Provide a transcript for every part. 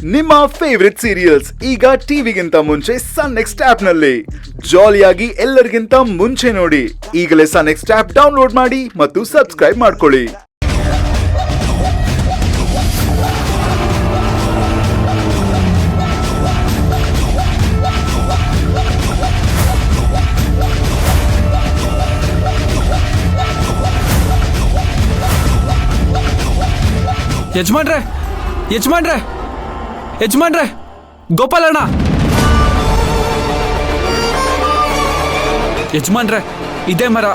ನಿಮ್ಮ favourite serials ಈಗ ಟಿವಿಗಿಂತ ಮುಂಚೆ ಸನ್ ನೆಕ್ಸ್ಟ್ ಆಪ್ ನಲ್ಲಿ ಜಾಲಿಯಾಗಿ ಎಲ್ಲರಿಗಿಂತ ಮುಂಚೆ ನೋಡಿ. ಈಗಲೇ ಸನ್ ನೆಕ್ಸ್ಟ್ ಆಪ್ ಡೌನ್ಲೋಡ್ ಮಾಡಿ ಮತ್ತು ಸಬ್ಸ್ಕ್ರೈಬ್ ಮಾಡ್ಕೊಳ್ಳಿ. ಯಜಮಾನ್ರೆ ಯಜಮಾನ್ರೆ ಯಜಮಾನ್ರೆ ಗೋಪಾಲಣ್ಣ ಯಜಮಾನ್ರೆ ಇದೇ ಮರ.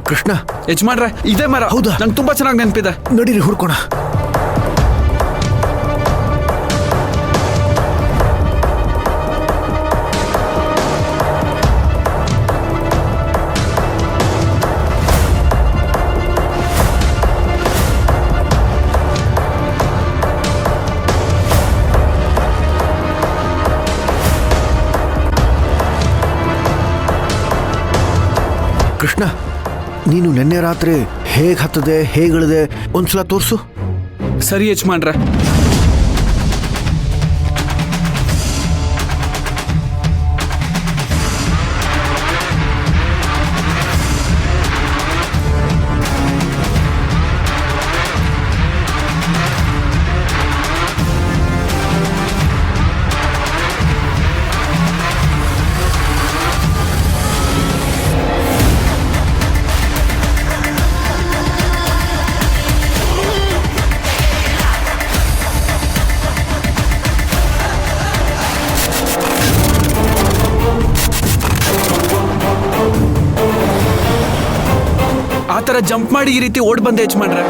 ಕೃಷ್ಣ ಯಜಮಾನ್ರೆ ಇದೇ ಮರ. ಹೌದಾ? ನಂಗೆ ತುಂಬಾ ಚೆನ್ನಾಗಿ ನೆನಪಿದೆ. ನಡೀರಿ ಹುಡ್ಕೋಣ. ಕೃಷ್ಣ, ನೀನು ನಿನ್ನೆ ರಾತ್ರಿ ಹೇಗೆ ಹತ್ತದೆ ಹೇಗಿಳಿದೆ ಒಂದ್ಸಲ ತೋರಿಸು. ಸರಿ ಯಜಮಾನ್ರೆ. ಆ ಥರ ಜಂಪ್ ಮಾಡಿ ಈ ರೀತಿ ಓಡ್ ಬಂದೆ ಯಜಮಾನ್ರೆ.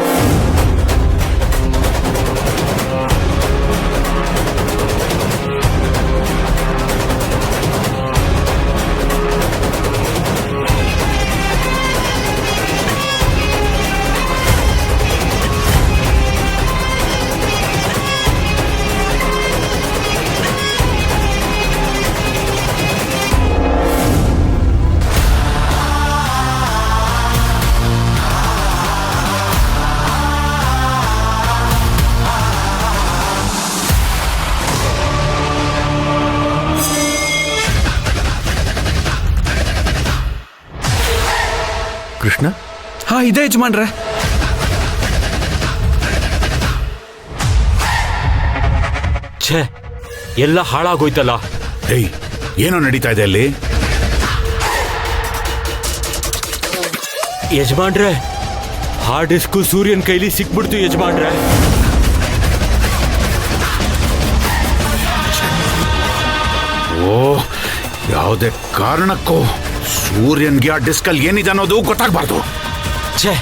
ಕೃಷ್ಣ, ಹಾ ಇದೆ ಯಜಮಾನ್ರೆ. ಛೇ, ಎಲ್ಲ ಹಾಳಾಗೋಯ್ತಲ್ಲ. ಹೇಯ್, ಏನೋ ನಡೀತಾ ಇದೆ ಅಲ್ಲಿ? ಯಜಮಾನ್ರೆ, ಹಾರ್ಡ್ ಡಿಸ್ಕು ಸೂರ್ಯನ್ ಕೈಲಿ ಸಿಕ್ಬಿಡ್ತು ಯಜಮಾನ್ರೆ. ಓ, ಯಾವುದೇ ಕಾರಣಕ್ಕೂ ಸೂರ್ಯನ್ಗೆ ಆ ಡಿಸ್ಕಲ್ ಏನಿದೆ ಅನ್ನೋದು ಗೊತ್ತಾಗಬಾರ್ದು. ಛೇ,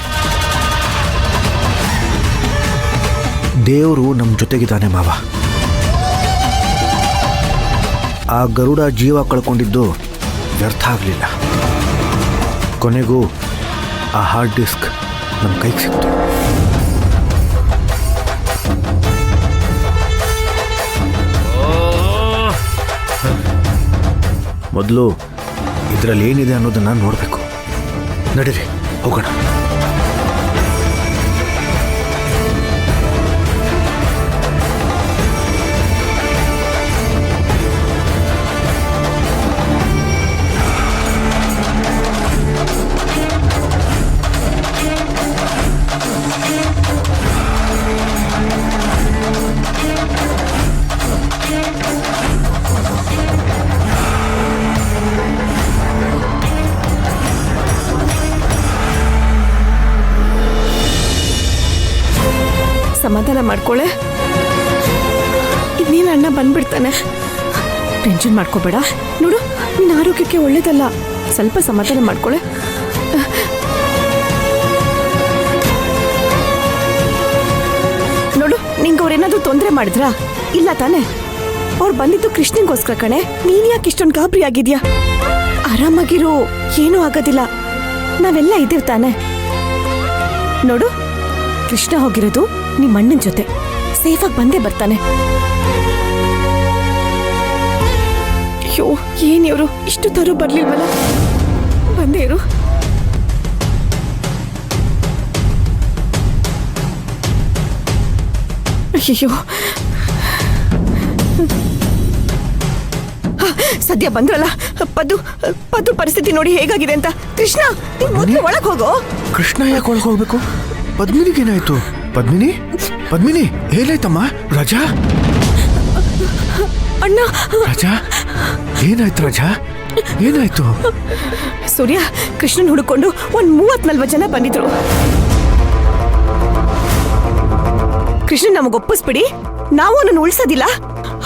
ದೇವರು ನಮ್ಮ ಜೊತೆಗಿದ್ದಾನೆ ಮಾವ. ಆ ಗರುಡ ಜೀವ ಕಳ್ಕೊಂಡಿದ್ದು ವ್ಯರ್ಥ ಆಗಲಿಲ್ಲ. ಕೊನೆಗೂ ಆ ಹಾರ್ಡ್ ಡಿಸ್ಕ್ ನಮ್ಮ ಕೈಗೆ ಸಿಕ್ತು. ಮೊದಲು ಇದರಲ್ಲಿ ಏನಿದೆ ಅನ್ನೋದನ್ನು ನೋಡಬೇಕು. ನಡೀರಿ ಹೋಗೋಣ. ಸಮಾಧಾನ ಮಾಡ್ಕೊಳ್ಳೆ. ಇನ್ನೇನು ಅಣ್ಣ ಬಂದ್ಬಿಡ್ತಾನೆ. ಟೆನ್ಷನ್ ಮಾಡ್ಕೋಬೇಡ. ನೋಡು, ನಿನ್ನ ಆರೋಗ್ಯಕ್ಕೆ ಒಳ್ಳೇದಲ್ಲ. ಸ್ವಲ್ಪ ಸಮಾಧಾನ ಮಾಡ್ಕೊಳ್ಳೆ. ನೋಡು, ನಿಂಗೆ ಅವ್ರೇನಾದ್ರೂ ತೊಂದರೆ ಮಾಡಿದ್ರಾ? ಇಲ್ಲ ತಾನೆ? ಅವ್ರು ಬಂದಿದ್ದು ಕೃಷ್ಣನ್ಗೋಸ್ಕರ ಕಣೆ. ನೀನ್ ಯಾಕೆ ಇಷ್ಟೊಂದು ಗಾಬರಿ ಆಗಿದ್ಯಾ? ಆರಾಮಾಗಿರು, ಏನೂ ಆಗೋದಿಲ್ಲ. ನಾವೆಲ್ಲ ಇದ್ದೀವಿ ತಾನೆ. ನೋಡು, ಕೃಷ್ಣ ಹೋಗಿರೋದು ನಿಮ್ಮ ಅಣ್ಣನ ಜೊತೆ. ಸೇಫಾಗಿ ಬಂದೇ ಬರ್ತಾನೆ. ಅಯ್ಯೋ ಏನ್ ಇವ್ರು ಇಷ್ಟು ತರ ಬರ್ಲಿಲ್ವಲ್ಲ. ಬಂದೇ ಇರು. ಅಯ್ಯೋ ಸದ್ಯ ಬಂದ್ರಲ್ಲ. ಪದ್ದು ಪರಿಸ್ಥಿತಿ ನೋಡಿ ಹೇಗಾಗಿದೆ ಅಂತ. ಕೃಷ್ಣ ನೀನ್ ಮೊದ್ಲು ಒಳಗ್ ಹೋಗೋ. ಕೃಷ್ಣ ಯಾಕೆ ಒಳಗೆ ಹೋಗ್ಬೇಕು? ಪದ್ಮಿನಿಗೇನಾಯ್ತು? ಪದ್ಮಿನಿ ಏನಾಯ್ತಮ್ಮ? ರಾಜಾ ಅಣ್ಣ. ರಾಜಾ ಏನಾಯ್ತು? ರಾಜಾ ಏನಾಯ್ತು? ಸೂರ್ಯ ಕೃಷ್ಣನ್ ಹುಡುಕೊಂಡು ಒಂದ್ 30-40 ಜನ ಬಂದಿದ್ರು. ಕೃಷ್ಣನ್ ನಮಗ್ ಒಪ್ಪಿಸ್ಬಿಡಿ, ನಾವು ಅವನನ್ನು ಉಳ್ಸೋದಿಲ್ಲ,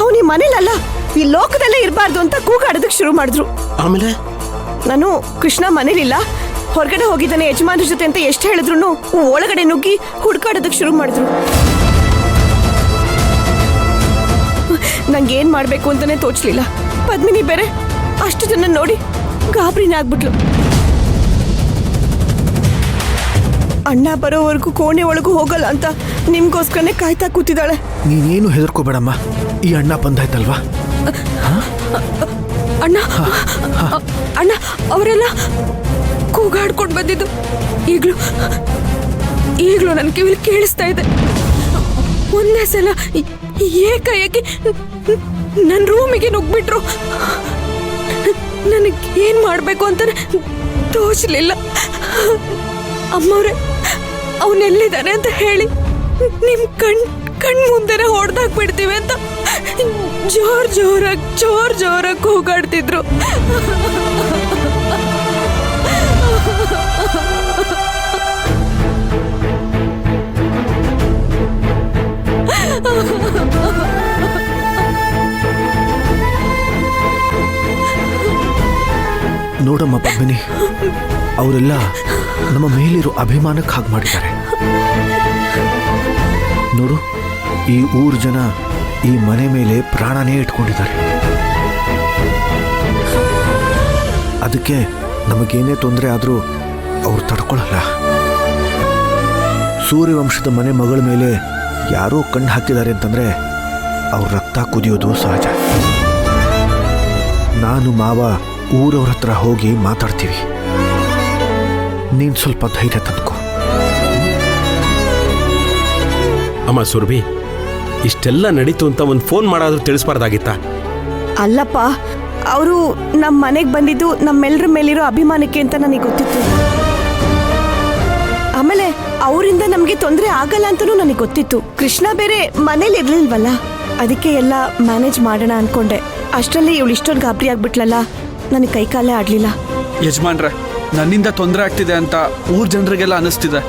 ಅವನಿ ಮನೇಲಲ್ಲ ಈ ಲೋಕದಲ್ಲೇ ಇರಬಾರ್ದು ಅಂತ ಕೂಗಾಡೋದಕ್ ಶುರು ಮಾಡಿದ್ರು. ಆಮೇಲೆ ನಾನು ಕೃಷ್ಣ ಮನೇಲಿಲ್ಲ, ಹೊರಗಡೆ ಹೋಗಿದ್ದಾನೆ ಯಜಮಾನ್ರ ಜೊತೆ ಅಂತ ಎಷ್ಟು ಹೇಳಿದ್ರು ಒಳಗಡೆ ನುಗ್ಗಿ ಹುಡ್ಕಾಡೋದಕ್ ಶುರು ಮಾಡಿದ್ರು. ನಂಗೇನ್ ಮಾಡ್ಬೇಕು ಅಂತಾನೆ ತೋಚ್ಲಿಲ್ಲ. ಪದ್ಮಿನಿ ಬೇರೆ ಅಷ್ಟು ಜನ ನೋಡಿ ಗಾಬರಿನೇ ಆಗ್ಬಿಟ್ಲು. ಅಣ್ಣ ಬರೋವರೆಗೂ ಕೋಣೆ ಒಳಗೂ ಹೋಗಲ್ಲ ಅಂತ ನಿಮ್ಗೋಸ್ಕರನೇ ಕಾಯ್ತಾ ಕೂತಿದ್ದಾಳೆ. ನೀನೇನು ಹೆದರ್ಕೋಬೇಡಮ್ಮ, ಈ ಅಣ್ಣ ಬಂದಾಯ್ತಲ್ವಾ? ಅಣ್ಣ ಅಣ್ಣ ಅವರೆಲ್ಲ ಕೂಗಾಡ್ಕೊಂಡು ಬಂದಿದ್ದು ಈಗ್ಲೂ ನನ್ನ ಕಿವಿಲಿ ಕೇಳಿಸ್ತಾ ಇದೆ. ಒಂದೇ ಸಲ ಏಕಾಏಕಿ ನನ್ನ ರೂಮಿಗೆ ನುಗ್ಬಿಟ್ರು. ನನಗೆ ಏನ್ ಮಾಡ್ಬೇಕು ಅಂತ ತೋಚಲಿಲ್ಲ. ಅಮ್ಮವ್ರೆ ಅವನೆಲ್ಲಿದ್ದಾನೆ ಅಂತ ಹೇಳಿ ನಿಮ್ ಕಣ್ ಮುಂದೆನೆ ಹೊಡೆದಾಕ್ಬಿಡ್ತೀವಿ ಅಂತ ಜೋರಾಗಿ ಕೂಗಾಡ್ತಿದ್ರು. ನೋಡಮ್ಮ ಪದ್ಮಿನಿ, ಅವರೆಲ್ಲ ನಮ್ಮ ಮೇಲಿರೋ ಅಭಿಮಾನಕ್ಕೆ ಹಾಗೆ ಮಾಡಿದ್ದಾರೆ. ನೋಡು, ಈ ಊರ್ ಜನ ಈ ಮನೆ ಮೇಲೆ ಪ್ರಾಣನೇ ಇಟ್ಕೊಂಡಿದ್ದಾರೆ. ಅದಕ್ಕೆ ನಮಗೇನೇ ತೊಂದರೆ ಆದರೂ ಅವ್ರು ತಡ್ಕೊಳ್ಳಲ್ಲ. ಸೂರ್ಯವಂಶದ ಮನೆ ಮಗಳ ಮೇಲೆ ಯಾರೋ ಕಣ್ಣು ಹಾಕಿದ್ದಾರೆ ಅಂತಂದ್ರೆ ಅವ್ರ ರಕ್ತ ಕುದಿಯೋದು ಸಹಜ. ನಾನು ಮಾವ ಊರವ್ರ ಹತ್ರ ಹೋಗಿ ಮಾತಾಡ್ತೀವಿ. ನೀನು ಸ್ವಲ್ಪ ಧೈರ್ಯ ತಂದ್ಕೋ. ಅಮ್ಮ ಸುರ್ಭಿ, ಇಷ್ಟೆಲ್ಲ ನಡೀತು ಅಂತ ಒಂದು ಫೋನ್ ಮಾಡಾದ್ರೂ ತಿಳಿಸ್ಬಾರ್ದಾಗಿತ್ತ? ಅಲ್ಲಪ್ಪ, ಅವರು ನಮ್ಮ ಮನೆಗೆ ಬಂದಿದ್ದು ನಮ್ಮೆಲ್ಲರ ಮೇಲಿರೋ ಅಭಿಮಾನಕ್ಕೆ ಅಂತ ನನಗೆ ಗೊತ್ತಿತ್ತು. ಆಮೇಲೆ ಅವರಿಂದ ನಮಗೆ ತೊಂದರೆ ಆಗಲ್ಲ ಅಂತಲೂ ನನಗೆ ಗೊತ್ತಿತ್ತು. ಕೃಷ್ಣ ಬೇರೆ ಮನೇಲಿ ಇರ್ಲಿಲ್ವಲ್ಲ, ಅದಕ್ಕೆ ಎಲ್ಲ ಮ್ಯಾನೇಜ್ ಮಾಡೋಣ ಅನ್ಕೊಂಡೆ. ಅಷ್ಟರಲ್ಲಿ ಇವಳು ಇಷ್ಟೊಂದು ಗಾಬರಿ ಆಗ್ಬಿಟ್ಲಲ್ಲ, ನನಗೆ ಕೈಕಾಲೇ ಆಡ್ಲಿಲ್ಲ. ಯಜಮಾನ್ರೆ, ನನ್ನಿಂದ ತೊಂದರೆ ಆಗ್ತಿದೆ ಅಂತ ಊರ್ ಜನರಿಗೆಲ್ಲ ಅನಿಸ್ತಿದೆ.